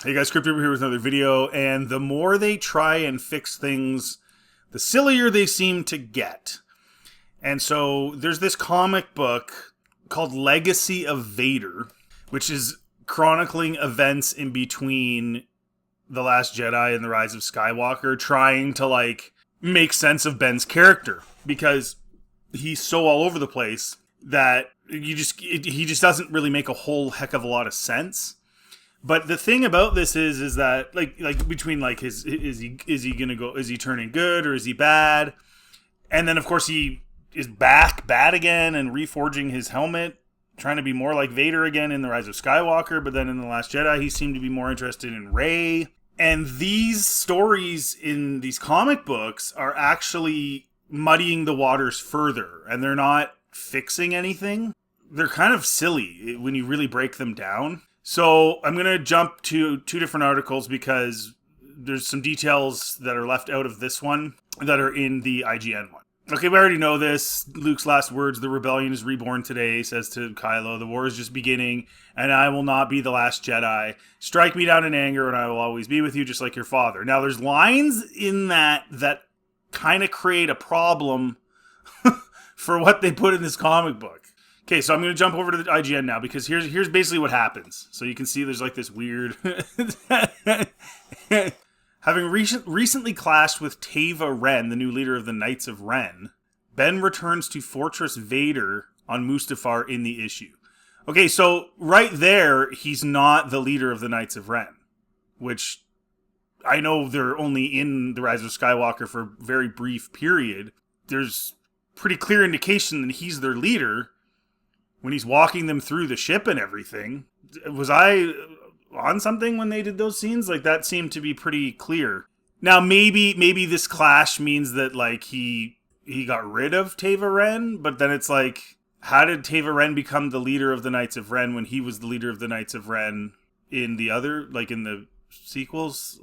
Hey guys, Crypto here with another video, and the more they try and fix things, the sillier they seem to get. And so there's this comic book called Legacy of Vader, which is chronicling events in between The Last Jedi and The Rise of Skywalker, trying to make sense of Ben's character, because he's so all over the place that he just doesn't really make a whole heck of a lot of sense. But the thing about this is that between his is he turning good or is he bad? And then of course he is back bad again and reforging his helmet, trying to be more like Vader again in The Rise of Skywalker, but then in The Last Jedi he seemed to be more interested in Rey. And these stories in these comic books are actually muddying the waters further, and they're not fixing anything. They're kind of silly when you really break them down. So I'm going to jump to two different articles because there's some details that are left out of this one that are in the IGN one. Okay, we already know this. Luke's last words, "The rebellion is reborn today," says to Kylo. "The war is just beginning, and I will not be the last Jedi. Strike me down in anger, and I will always be with you, just like your father." Now, there's lines in that kind of create a problem for what they put in this comic book. Okay, so I'm going to jump over to the IGN now, because here's basically what happens. So you can see there's this weird... Having recently clashed with Teva Ren, the new leader of the Knights of Ren, Ben returns to Fortress Vader on Mustafar in the issue. Okay, so right there, he's not the leader of the Knights of Ren, which I know they're only in The Rise of Skywalker for a very brief period. There's pretty clear indication that he's their leader when he's walking them through the ship and everything. Was I on something when they did those scenes? That seemed to be pretty clear. Now, maybe this clash means that, he got rid of Teva Ren, but then it's how did Teva Ren become the leader of the Knights of Ren when he was the leader of the Knights of Ren in the other, in the sequels?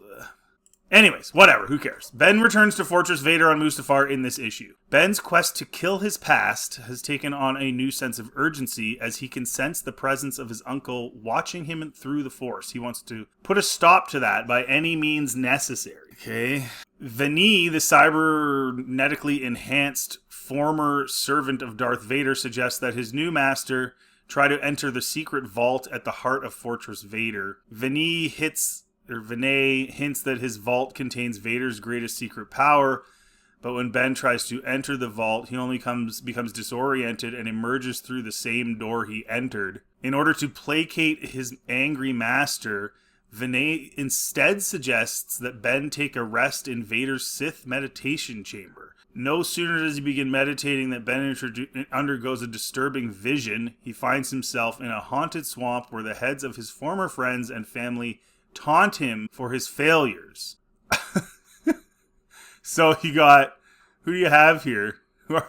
Anyways, whatever, who cares? Ben returns to Fortress Vader on Mustafar in this issue. Ben's quest to kill his past has taken on a new sense of urgency as he can sense the presence of his uncle watching him through the Force. He wants to put a stop to that by any means necessary. Okay. Vinny, the cybernetically enhanced former servant of Darth Vader, suggests that his new master try to enter the secret vault at the heart of Fortress Vader. Vinay hints that his vault contains Vader's greatest secret power, but when Ben tries to enter the vault, he only becomes disoriented and emerges through the same door he entered. In order to placate his angry master, Vinay instead suggests that Ben take a rest in Vader's Sith meditation chamber. No sooner does he begin meditating that Ben undergoes a disturbing vision. He finds himself in a haunted swamp where the heads of his former friends and family taunt him for his failures. So you got, who do you have here?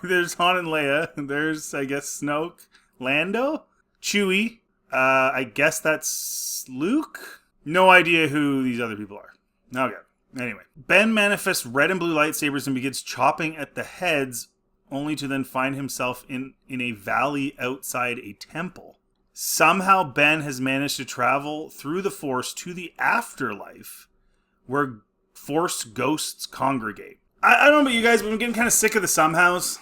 There's Han and Leia. There's, I guess, Snoke. Lando? Chewie. I guess that's Luke? No idea who these other people are. Okay. Anyway. Ben manifests red and blue lightsabers and begins chopping at the heads, only to then find himself in a valley outside a temple. Somehow Ben has managed to travel through the Force to the afterlife, where Force ghosts congregate. I don't know about you guys, but I'm getting kind of sick of the somehows.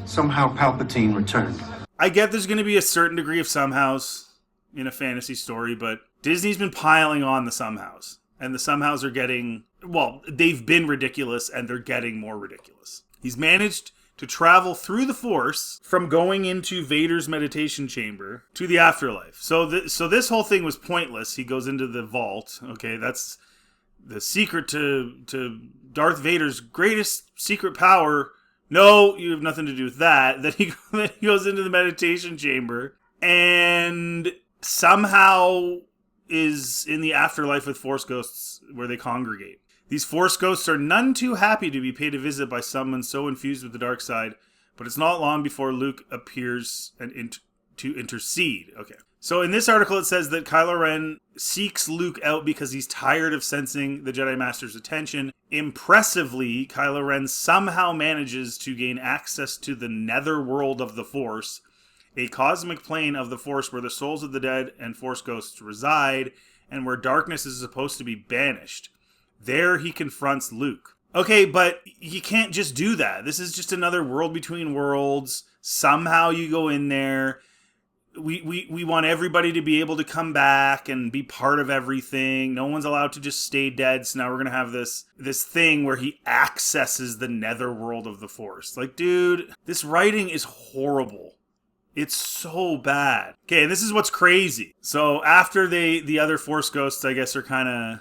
Somehow Palpatine returned. I get there's going to be a certain degree of somehows in a fantasy story, but Disney's been piling on the somehows. And the somehows are getting, they've been ridiculous, and they're getting more ridiculous. He's managed to travel through the Force from going into Vader's meditation chamber to the afterlife. So this whole thing was pointless. He goes into the vault. Okay, that's the secret to Darth Vader's greatest secret power. No, you have nothing to do with that. Then he goes into the meditation chamber and somehow is in the afterlife with Force ghosts where they congregate. These Force ghosts are none too happy to be paid a visit by someone so infused with the dark side, but it's not long before Luke appears and to intercede. Okay. So in this article it says that Kylo Ren seeks Luke out because he's tired of sensing the Jedi Master's attention. Impressively, Kylo Ren somehow manages to gain access to the Netherworld of the Force, a cosmic plane of the Force where the souls of the dead and Force ghosts reside, and where darkness is supposed to be banished. There he confronts Luke. Okay, but you can't just do that. This is just another world between worlds. Somehow you go in there. We want everybody to be able to come back and be part of everything. No one's allowed to just stay dead. So now we're going to have this thing where he accesses the netherworld of the Force. Like, dude, this writing is horrible. It's so bad. Okay, and this is what's crazy. So after the other Force ghosts, I guess, are kind of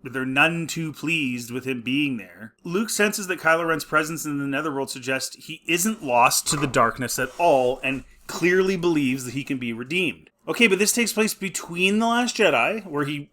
they're none too pleased with him being there. Luke senses that Kylo Ren's presence in the netherworld suggests he isn't lost to the darkness at all, and clearly believes that he can be redeemed. Okay, but this takes place between The Last Jedi, where he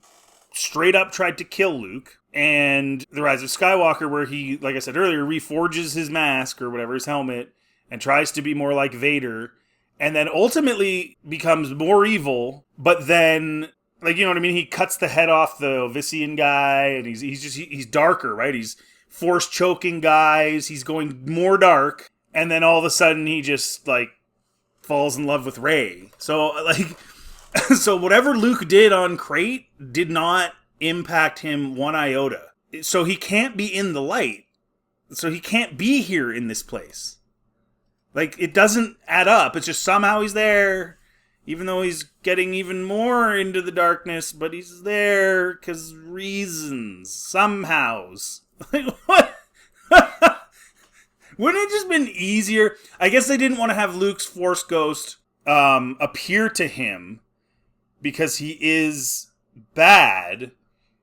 straight up tried to kill Luke, and The Rise of Skywalker, where he, like I said earlier, reforges his mask or whatever, his helmet, and tries to be more like Vader, and then ultimately becomes more evil, but then, like, you know what I mean? He cuts the head off the Ovisian guy, and he's darker, right? He's force choking guys, he's going more dark, and then all of a sudden he just, like, falls in love with Rey. So, like, so whatever Luke did on Crate did not impact him one iota. So he can't be in the light. So he can't be here in this place. Like, it doesn't add up. It's just somehow he's there, even though he's getting even more into the darkness, but he's there because reasons. Somehows. Like, what? Wouldn't it just been easier? I guess they didn't want to have Luke's Force Ghost appear to him because he is bad.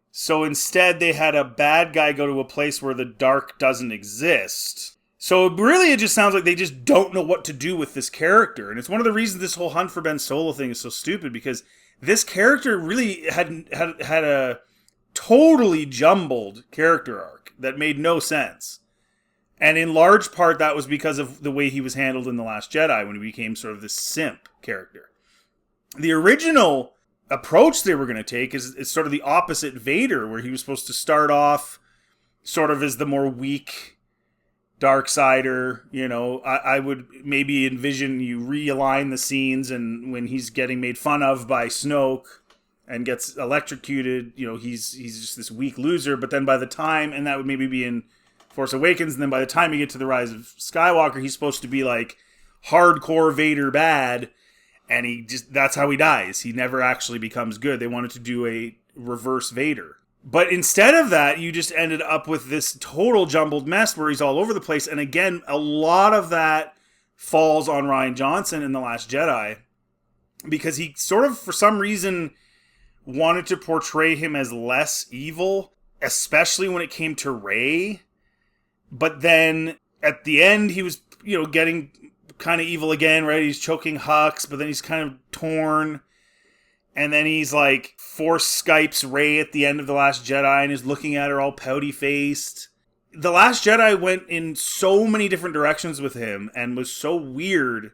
So instead they had a bad guy go to a place where the dark doesn't exist. So really it just sounds like they just don't know what to do with this character. And it's one of the reasons this whole Hunt for Ben Solo thing is so stupid, because this character really had a totally jumbled character arc that made no sense. And in large part, that was because of the way he was handled in The Last Jedi when he became sort of this simp character. The original approach they were going to take is sort of the opposite Vader, where he was supposed to start off sort of as the more weak Darksider. You know, I would maybe envision you realign the scenes, and when he's getting made fun of by Snoke and gets electrocuted, you know, he's just this weak loser. But then by the time, and that would maybe be in Force Awakens, and then by the time you get to The Rise of Skywalker, he's supposed to be like hardcore Vader bad, and that's how he dies. He never actually becomes good. They wanted to do a reverse Vader. But instead of that, you just ended up with this total jumbled mess where he's all over the place. And again, a lot of that falls on Rian Johnson in The Last Jedi, because he sort of, for some reason, wanted to portray him as less evil, especially when it came to Rey. But then at the end, he was, you know, getting kind of evil again, right? He's choking Hux, but then he's kind of torn. And then he's like Force Skypes Rey at the end of The Last Jedi and is looking at her all pouty-faced. The Last Jedi went in so many different directions with him and was so weird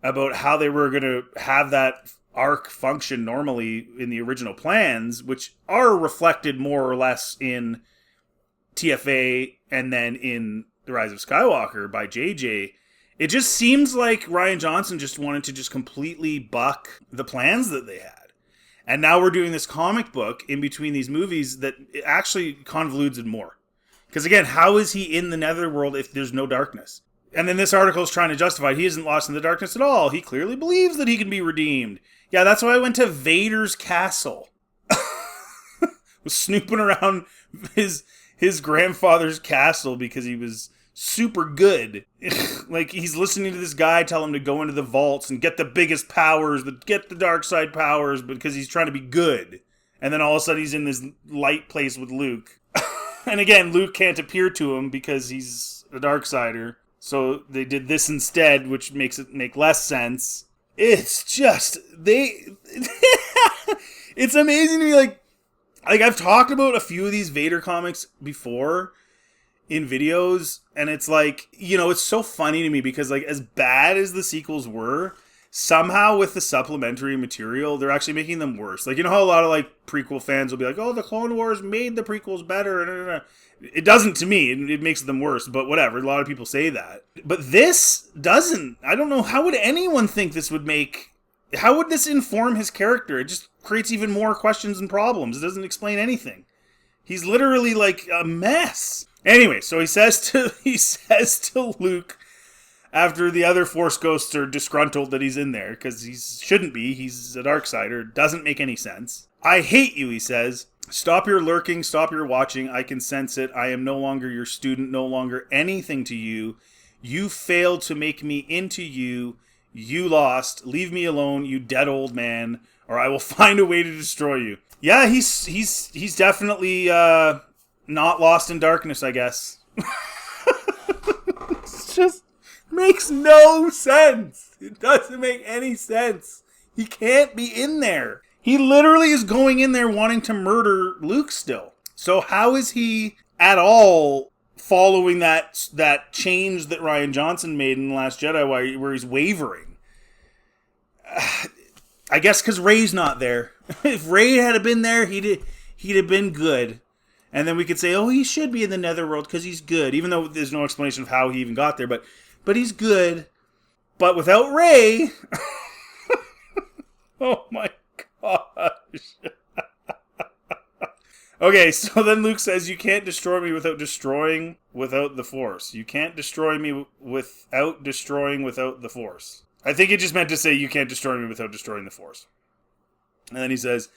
about how they were going to have that arc function normally in the original plans, which are reflected more or less in TFA and then in The Rise of Skywalker by JJ. It just seems like Rian Johnson just wanted to just completely buck the plans that they had. And now we're doing this comic book in between these movies that actually convolutes it more. Because again, how is he in the Netherworld if there's no darkness? And then this article is trying to justify he isn't lost in the darkness at all. He clearly believes that he can be redeemed. Yeah, that's why I went to Vader's castle. Was snooping around his grandfather's castle because he was super good. Like, he's listening to this guy tell him to go into the vaults and get the biggest powers, get the dark side powers, because he's trying to be good. And then all of a sudden he's in this light place with Luke. And again, Luke can't appear to him because he's a Darksider. So they did this instead, which makes it make less sense. It's just, it's amazing to me, like I've talked about a few of these Vader comics before in videos, and it's like, you know, it's so funny to me because, like, as bad as the sequels were, somehow with the supplementary material, they're actually making them worse. Like, you know how a lot of, like, prequel fans will be like, oh, the Clone Wars made the prequels better. It doesn't to me. It makes them worse, but whatever. A lot of people say that. But this doesn't. I don't know. How would anyone think this would make How would this inform his character? It just creates even more questions and problems. It doesn't explain anything. He's literally like a mess. Anyway, so he says to Luke, after the other Force ghosts are disgruntled that he's in there, because he shouldn't be, he's a Darksider, doesn't make any sense. I hate you, he says. Stop your lurking, stop your watching, I can sense it. I am no longer your student, no longer anything to you. You failed to make me into you. You lost. Leave me alone, you dead old man, or I will find a way to destroy you. Yeah, he's definitely not lost in darkness, I guess. It just makes no sense. It doesn't make any sense. He can't be in there. He literally is going in there wanting to murder Luke still. So how is he at all following that change that Rian Johnson made in The Last Jedi where he's wavering? I guess because Rey's not there. If Rey had been there, he'd have been good. And then we could say, oh, he should be in the Netherworld because he's good. Even though there's no explanation of how he even got there. But he's good. But without Rey... oh my gosh. Okay, so then Luke says, you can't destroy me without destroying without the Force. You can't destroy me without destroying without the Force. I think it just meant to say you can't destroy me without destroying the Force. And then he says,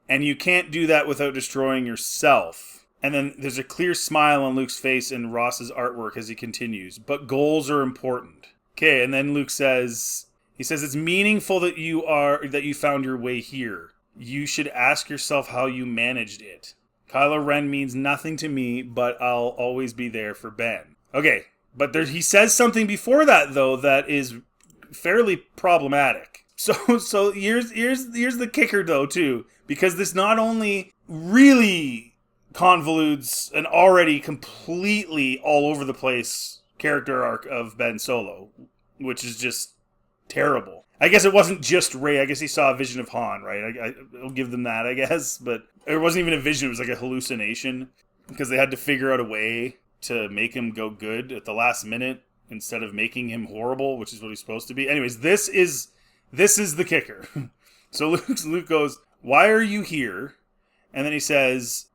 and you can't do that without destroying yourself. And then there's a clear smile on Luke's face in Ross's artwork as he continues. But goals are important. Okay, and then Luke says, he says, it's meaningful that you found your way here. You should ask yourself how you managed it. Kylo Ren means nothing to me, but I'll always be there for Ben. Okay, but he says something before that, though, that is fairly problematic. So here's the kicker, though, too. Because this not only really convolutes an already completely all over the place character arc of Ben Solo, which is just terrible. I guess it wasn't just Rey. I guess he saw a vision of Han, right? I'll give them that, I guess. But it wasn't even a vision. It was like a hallucination. Because they had to figure out a way to make him go good at the last minute instead of making him horrible, which is what he's supposed to be. Anyways, this is the kicker. So Luke goes, why are you here? And then he says,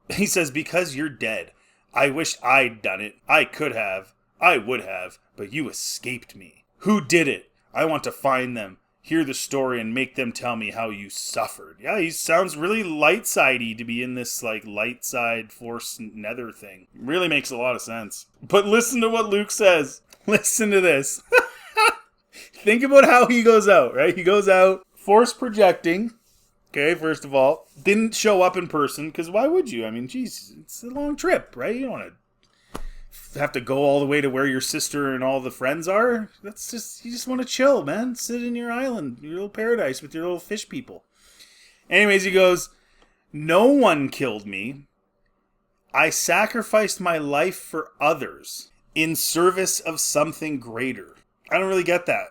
because you're dead. I wish I'd done it. I could have. I would have. But you escaped me. Who did it? I want to find them, hear the story, and make them tell me how you suffered. Yeah, he sounds really light-sidey to be in this, like, light side Force nether thing. Really makes a lot of sense. But listen to what Luke says. Listen to this. Think about how he goes out, right? He goes out Force projecting. Okay, first of all. Didn't show up in person, because why would you? I mean, geez, it's a long trip, right? You don't want to have to go all the way to where your sister and all the friends are. You just want to chill, man. Sit in your island, your little paradise with your little fish people. Anyways, he goes, no one killed me. I sacrificed my life for others in service of something greater. I don't really get that.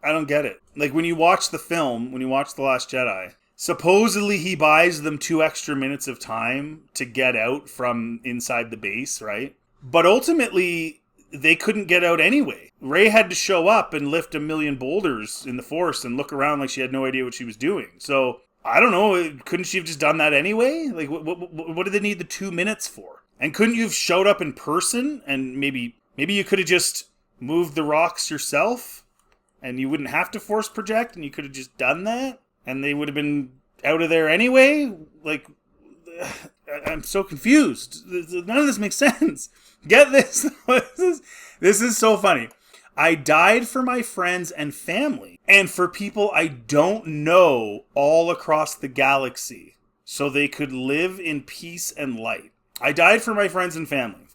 I don't get it. Like, when you watch the film, when you watch The Last Jedi, supposedly he buys them 2 extra minutes of time to get out from inside the base, right? But ultimately, they couldn't get out anyway. Rey had to show up and lift 1,000,000 boulders in the Force and look around like she had no idea what she was doing. So, I don't know, couldn't she have just done that anyway? Like, what did they need the 2 minutes for? And couldn't you have showed up in person and maybe you could have just moved the rocks yourself? And you wouldn't have to Force project and you could have just done that? And they would have been out of there anyway? Like, I'm so confused. None of this makes sense. Get this. This is so funny. I died for my friends and family, and for people I don't know all across the galaxy, so they could live in peace and light. I died for my friends and family.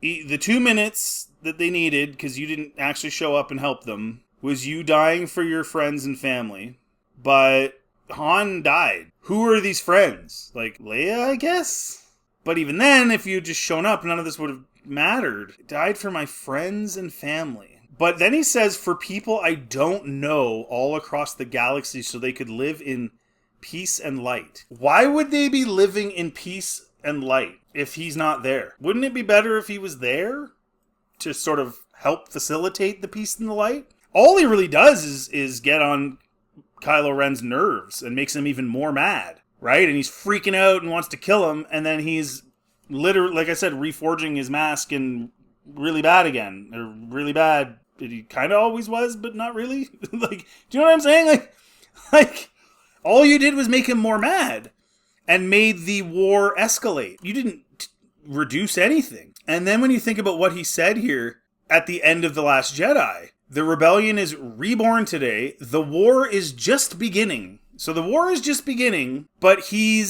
The 2 minutes that they needed, because you didn't actually show up and help them, was you dying for your friends and family. But Han died. Who are these friends? Like, Leia, I guess? But even then, if you had just shown up, none of this would have mattered. Died for my friends and family. But then he says, for people I don't know all across the galaxy so they could live in peace and light. Why would they be living in peace and light if he's not there? Wouldn't it be better if he was there to sort of help facilitate the peace and the light? All he really does is get on Kylo Ren's nerves and makes him even more mad, right? And he's freaking out and wants to kill him, and then he's literally, like I said, reforging his mask and really bad again. Or really bad. He kind of always was, but not really. Like, do you know what I'm saying? Like, all you did was make him more mad and made the war escalate. You didn't reduce anything. And then when you think about what he said here at the end of The Last Jedi, the rebellion is reborn today. The war is just beginning. So the war is just beginning, but he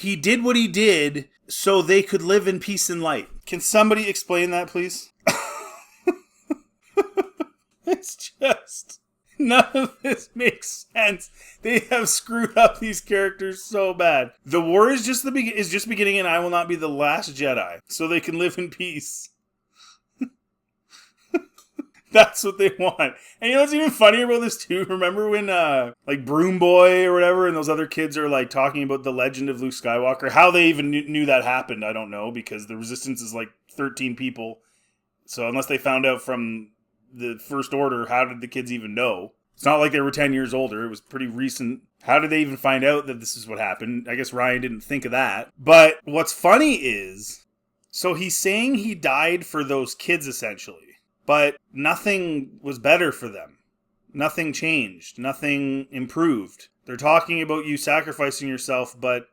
did what he did so they could live in peace and light. Can somebody explain that, please? It's just... none of this makes sense. They have screwed up these characters so bad. The war is just beginning, and I will not be the last Jedi, so they can live in peace. That's what they want. And you know what's even funnier about this too? Remember when like Broom Boy or whatever and those other kids are like talking about the legend of Luke Skywalker? How they even knew that happened, I don't know, because the Resistance is like 13 people. So unless they found out from the First Order, how did the kids even know? It's not like they were 10 years older. It was pretty recent. How did they even find out that this is what happened? I guess Ryan didn't think of that. But what's funny is, so he's saying he died for those kids essentially, but nothing was better for them. Nothing changed. Nothing improved. They're talking about you sacrificing yourself, but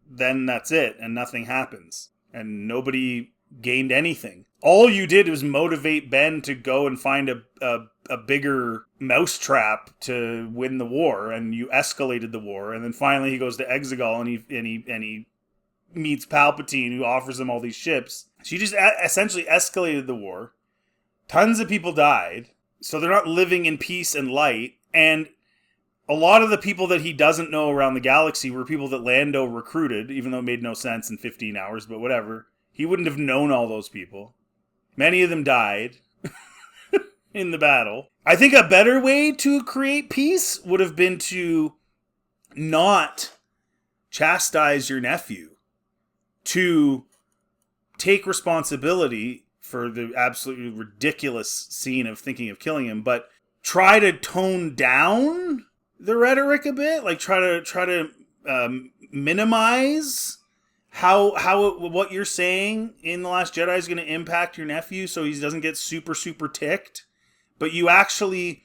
then that's it, and nothing happens. And nobody gained anything. All you did was motivate Ben to go and find a bigger mousetrap to win the war, and you escalated the war. And then finally he goes to Exegol and he meets Palpatine, who offers him all these ships. So you just essentially escalated the war. Tons of people died, so they're not living in peace and light. And a lot of the people that he doesn't know around the galaxy were people that Lando recruited, even though it made no sense in 15 hours, but whatever. He wouldn't have known all those people. Many of them died in the battle. I think a better way to create peace would have been to not chastise your nephew, to take responsibility for the absolutely ridiculous scene of thinking of killing him, but try to tone down the rhetoric a bit, like try to minimize what you're saying in The Last Jedi is going to impact your nephew so he doesn't get super, super ticked. But you actually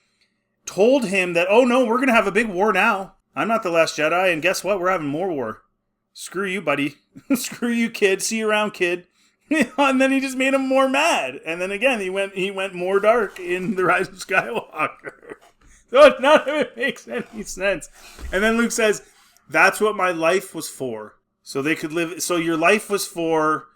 told him that, oh no, we're going to have a big war now. I'm not the Last Jedi, and guess what? We're having more war. Screw you, buddy. Screw you, kid. See you around, kid. And then he just made him more mad. And then again, he went more dark in The Rise of Skywalker. So none of it makes any sense. And then Luke says, that's what my life was for. So they could live. So your life was for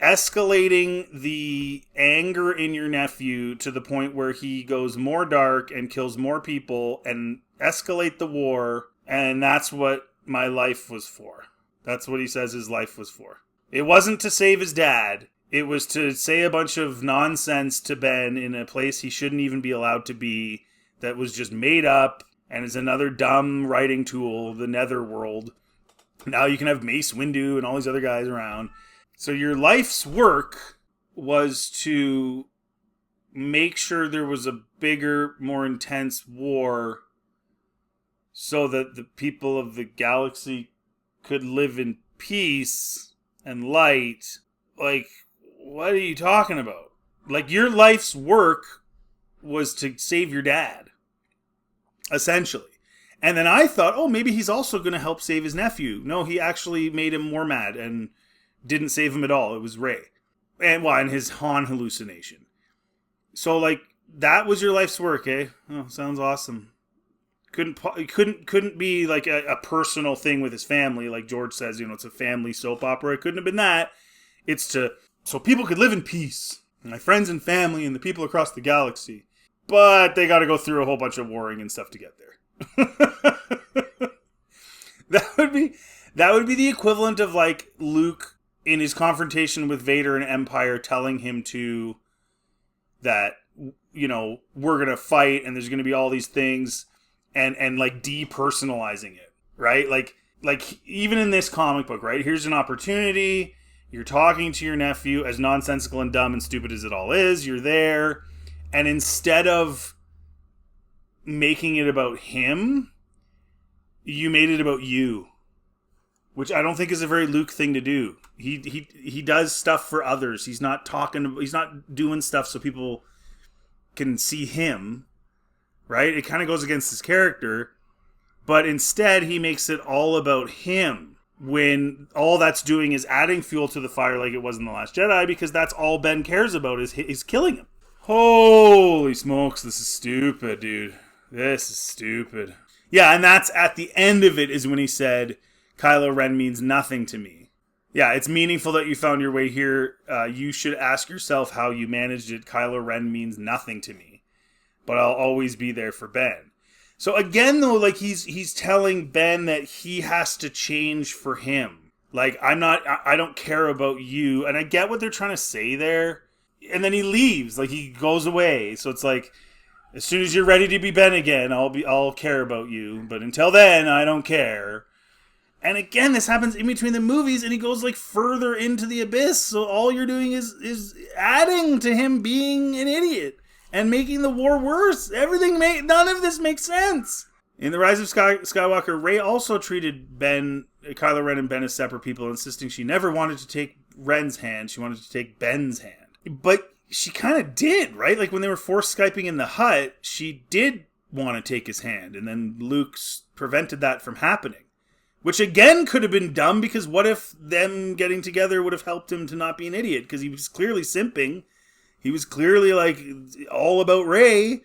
escalating the anger in your nephew to the point where he goes more dark and kills more people and escalate the war. And that's what my life was for. That's what he says his life was for. It wasn't to save his dad. It was to say a bunch of nonsense to Ben in a place he shouldn't even be allowed to be, that was just made up and is another dumb writing tool, the Netherworld. Now you can have Mace Windu and all these other guys around. So your life's work was to make sure there was a bigger, more intense war so that the people of the galaxy could live in peace and light. Like, what are you talking about? Like, your life's work was to save your dad, essentially. And then I thought, oh, maybe he's also going to help save his nephew. No, he actually made him more mad and didn't save him at all. It was Rey. And his Han hallucination. So, like, that was your life's work, eh? Oh, sounds awesome. Couldn't be like a personal thing with his family, like George says, it's a family soap opera. It couldn't have been that. It's so people could live in peace. My friends and family and the people across the galaxy. But they got to go through a whole bunch of warring and stuff to get there. That would be the equivalent of like Luke in his confrontation with Vader and Empire telling him that we're going to fight and there's going to be all these things and like depersonalizing it, right? Like even in this comic book, right? Here's an opportunity. You're talking to your nephew, as nonsensical and dumb and stupid as it all is. You're there. And instead of making it about him, You made it about you. Which I don't think is a very Luke thing to do. He does stuff for others. He's not doing stuff so people can see him, right? It kind of goes against his character, but instead he makes it all about him when all that's doing is adding fuel to the fire like it was in The Last Jedi, because that's all Ben cares about is killing him. Holy smokes, this is stupid, dude. This is stupid. Yeah, and that's at the end of it is when he said, Kylo Ren means nothing to me. Yeah, it's meaningful that you found your way here. You should ask yourself how you managed it. Kylo Ren means nothing to me. But I'll always be there for Ben. So again, though, like he's telling Ben that he has to change for him. Like, I don't care about you. And I get what they're trying to say there. And then he leaves. Like, he goes away. So it's like, as soon as you're ready to be Ben again, I'll care about you. But until then, I don't care. And again, this happens in between the movies, and he goes like further into the abyss. So all you're doing is adding to him being an idiot and making the war worse. None of this makes sense. In The Rise of Skywalker, Rey also treated Kylo Ren and Ben as separate people, insisting she never wanted to take Ren's hand. She wanted to take Ben's hand. But she kind of did, right? Like when they were force Skyping in the hut, she did want to take his hand, and then Luke prevented that from happening. Which again could have been dumb, because what if them getting together would have helped him to not be an idiot? Because he was clearly simping. He was clearly like all about Rey.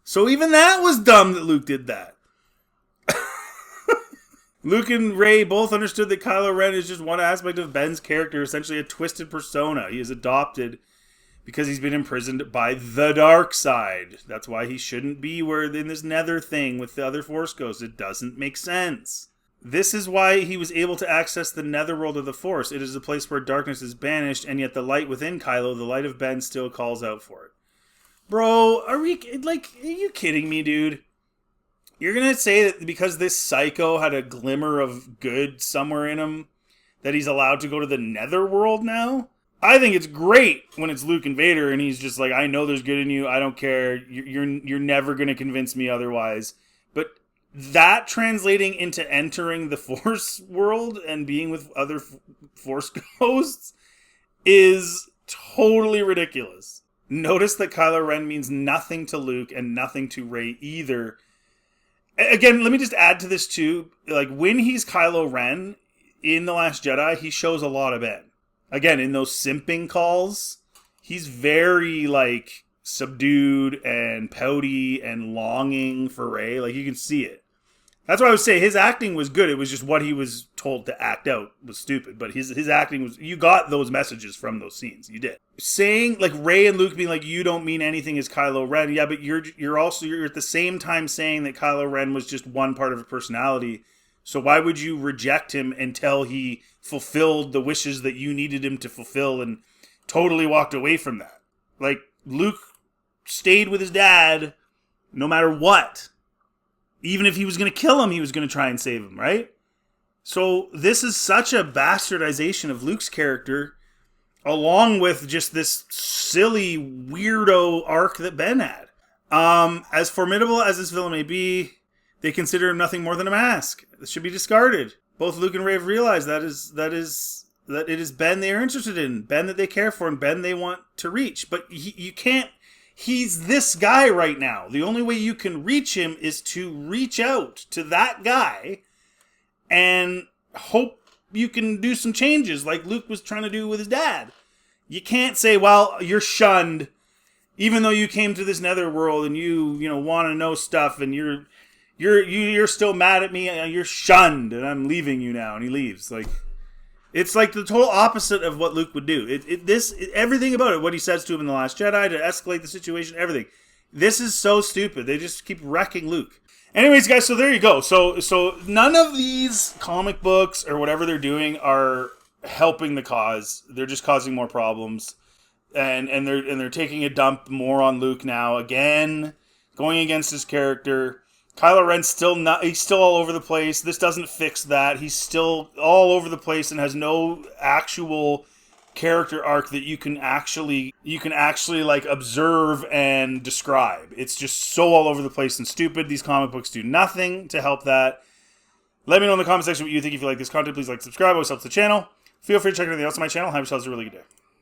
So even that was dumb that Luke did that. Luke and Rey both understood that Kylo Ren is just one aspect of Ben's character, essentially a twisted persona. He is adopted because he's been imprisoned by the dark side. That's why he shouldn't be in this nether thing with the other Force ghosts. It doesn't make sense. This is why he was able to access the Netherworld of the Force. It is a place where darkness is banished, and yet the light within Kylo, the light of Ben, still calls out for it. Bro, are you kidding me, dude? You're gonna say that because this psycho had a glimmer of good somewhere in him, that he's allowed to go to the Netherworld now? I think it's great when it's Luke and Vader, and he's just like, I know there's good in you, I don't care, you're never gonna convince me otherwise. But that translating into entering the Force world and being with other Force ghosts is totally ridiculous. Notice that Kylo Ren means nothing to Luke and nothing to Rey either. Again, let me just add to this too. Like, when he's Kylo Ren in The Last Jedi, he shows a lot of Ben. Again, in those simping calls, he's very, like, subdued and pouty and longing for Rey. Like, you can see it. That's why I would say his acting was good. It was just what he was told to act out was stupid. But his acting was... You got those messages from those scenes. You did. Saying, like, Rey and Luke being like, you don't mean anything as Kylo Ren. Yeah, but you're at the same time saying that Kylo Ren was just one part of his personality. So why would you reject him until he fulfilled the wishes that you needed him to fulfill and totally walked away from that? Like, Luke stayed with his dad no matter what. Even if he was going to kill him, he was going to try and save him, right? So this is such a bastardization of Luke's character, along with just this silly weirdo arc that Ben had. As formidable as this villain may be, they consider him nothing more than a mask. This should be discarded. Both Luke and Rey have realized that it is Ben they are interested in, Ben that they care for, and Ben they want to reach. But you can't. He's this guy right now. The only way you can reach him is to reach out to that guy and hope you can do some changes like Luke was trying to do with his dad. You can't say, well, you're shunned, even though you came to this netherworld and you want to know stuff and you're still mad at me. You're shunned and I'm leaving you now. And he leaves. It's like the total opposite of what Luke would do. Everything about it, what he says to him in The Last Jedi to escalate the situation, everything. This is so stupid. They just keep wrecking Luke. Anyways, guys, so there you go. So none of these comic books or whatever they're doing are helping the cause. They're just causing more problems. And they're taking a dump more on Luke now. Again, going against his character. Kylo Ren's he's still all over the place. This doesn't fix that. He's still all over the place and has no actual character arc that you can actually like observe and describe. It's just so all over the place and stupid. These comic books do nothing to help that. Let me know in the comment section what you think. If you like this content, please like, subscribe. Always helps the channel. Feel free to check out anything else on my channel. Have yourselves a really good day.